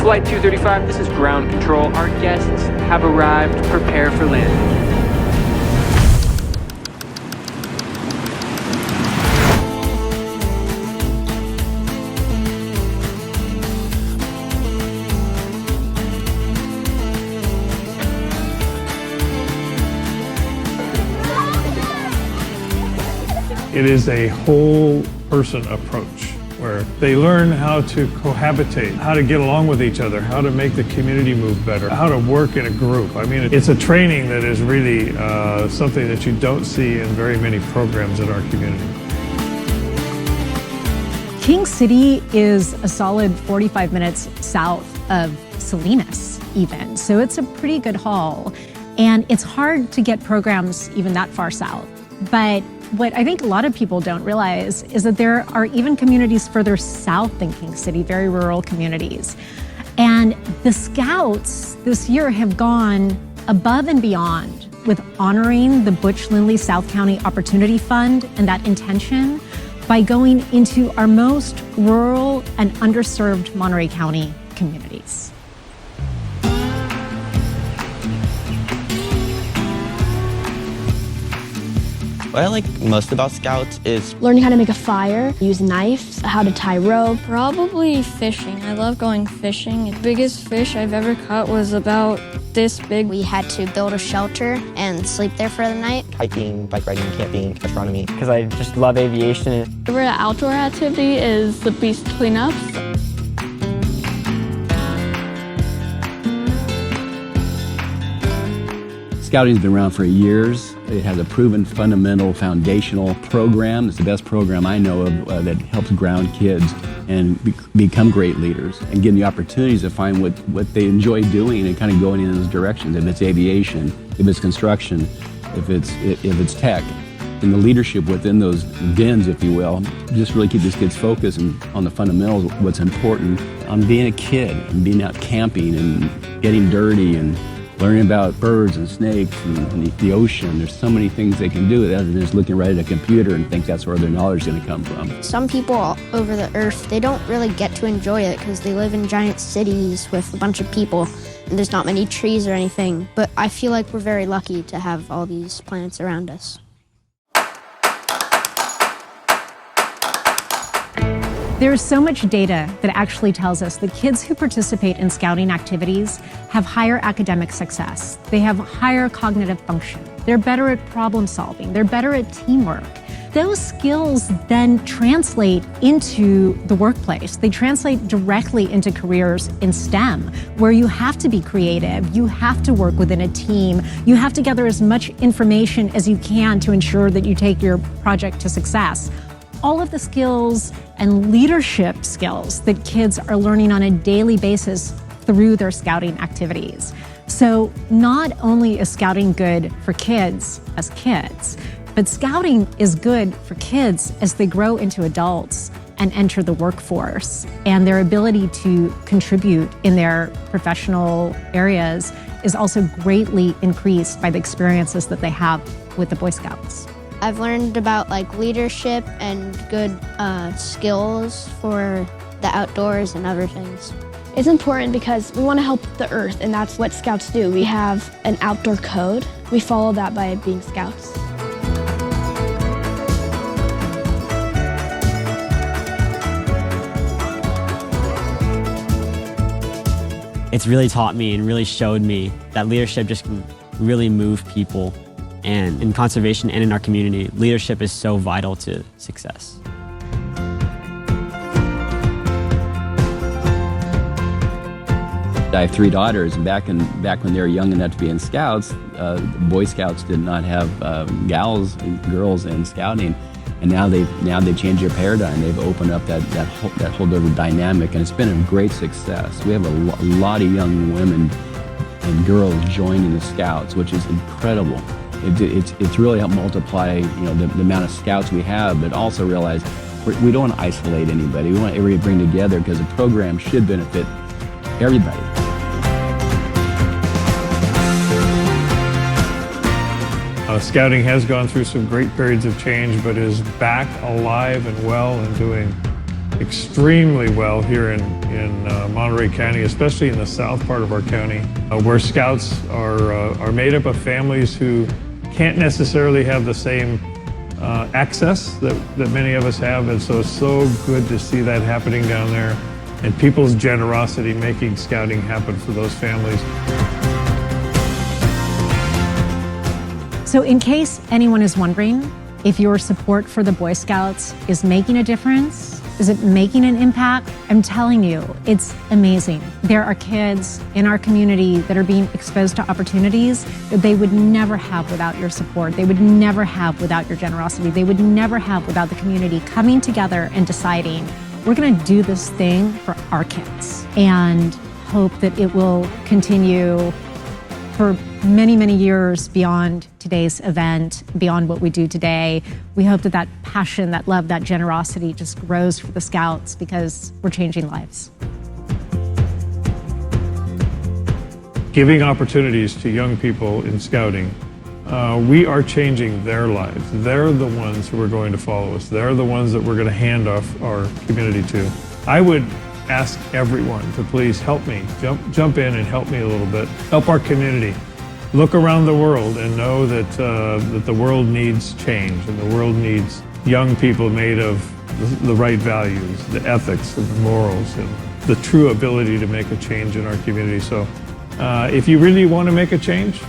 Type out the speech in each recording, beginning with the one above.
Flight 235, this is ground control. Our guests have arrived. Prepare for landing. It is a whole person approach where they learn how to cohabitate, how to get along with each other, how to make the community move better, how to work in a group. I mean, it's a training that is really something that you don't see in very many programs in our community. King City is a solid 45 minutes south of Salinas even, so it's a pretty good haul. And it's hard to get programs even that far south. But what I think a lot of people don't realize is that there are even communities further south than King City, very rural communities. And the Scouts this year have gone above and beyond with honoring the Butch Lindley South County Opportunity Fund and that intention by going into our most rural and underserved Monterey County communities. What I like most about Scouts is learning how to make a fire, use knives, how to tie rope. Probably fishing. I love going fishing. The biggest fish I've ever caught was about this big. We had to build a shelter and sleep there for the night. hiking, bike riding, camping, astronomy. Because I just love aviation. My favorite outdoor activity is the beach cleanups. Scouting's been around for years. It has a proven fundamental foundational program. It's the best program I know of that helps ground kids and become great leaders and give them the opportunities to find what they enjoy doing and kind of going in those directions. If it's aviation, if it's construction, if it's tech. And the leadership within those dens, if you will, just really keep these kids focused on the fundamentals, what's important, on being a kid and being out camping and getting dirty and learning about birds and snakes and the ocean. There's so many things they can do other than just looking right at a computer and think that's where their knowledge is going to come from. Some people all over the earth, they don't really get to enjoy it because they live in giant cities with a bunch of people and there's not many trees or anything. But I feel like we're very lucky to have all these plants around us. There's so much data that actually tells us that kids who participate in scouting activities have higher academic success. They have higher cognitive function. They're better at problem solving. They're better at teamwork. Those skills then translate into the workplace. They translate directly into careers in STEM, where you have to be creative. You have to work within a team. You have to gather as much information as you can to ensure that you take your project to success. All of the skills and leadership skills that kids are learning on a daily basis through their scouting activities. So not only is scouting good for kids as kids, but scouting is good for kids as they grow into adults and enter the workforce. And their ability to contribute in their professional areas is also greatly increased by the experiences that they have with the Boy Scouts. I've learned about leadership and good skills for the outdoors and other things. It's important because we want to help the earth, and that's what Scouts do. We have an outdoor code. We follow that by being Scouts. It's really taught me and really showed me that leadership just can really move people. And in conservation and in our community, leadership is so vital to success. I have 3 daughters, and back when they were young enough to be in Scouts, Boy Scouts did not have gals and girls in scouting, and now they've changed their paradigm. They've opened up that whole different dynamic, and it's been a great success. We have a lot of young women and girls joining the Scouts, which is incredible. It's really helped multiply, the amount of Scouts we have, but also realize we don't want to isolate anybody. We want everybody to bring together because the program should benefit everybody. Scouting has gone through some great periods of change, but is back alive and well and doing extremely well here in Monterey County, especially in the south part of our county, where Scouts are made up of families who can't necessarily have the same access that many of us have, and so it's so good to see that happening down there and people's generosity making Scouting happen for those families. So in case anyone is wondering if your support for the Boy Scouts is making a difference, is it making an impact? I'm telling you, it's amazing. There are kids in our community that are being exposed to opportunities that they would never have without your support. They would never have without your generosity. They would never have without the community coming together and deciding, we're gonna do this thing for our kids, and hope that it will continue for many, many years beyond today's event, beyond what we do today. We hope that that passion, that love, that generosity just grows for the Scouts, because we're changing lives. Giving opportunities to young people in Scouting, we are changing their lives. They're the ones who are going to follow us. They're the ones that we're going to hand off our community to. I would ask everyone to please help me, jump in and help me a little bit. Help our community. Look around the world and know that the world needs change, and the world needs young people made of the right values, the ethics and the morals, and the true ability to make a change in our community. So if you really want to make a change,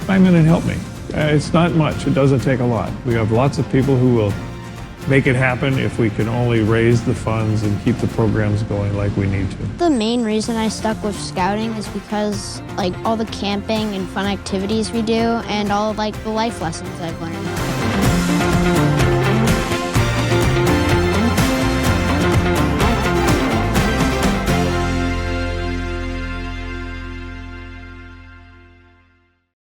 chime in and help me. It's not much. It doesn't take a lot. We have lots of people who will make it happen if we can only raise the funds and keep the programs going like we need to. The main reason I stuck with Scouting is because all the camping and fun activities we do, and all the life lessons I've learned.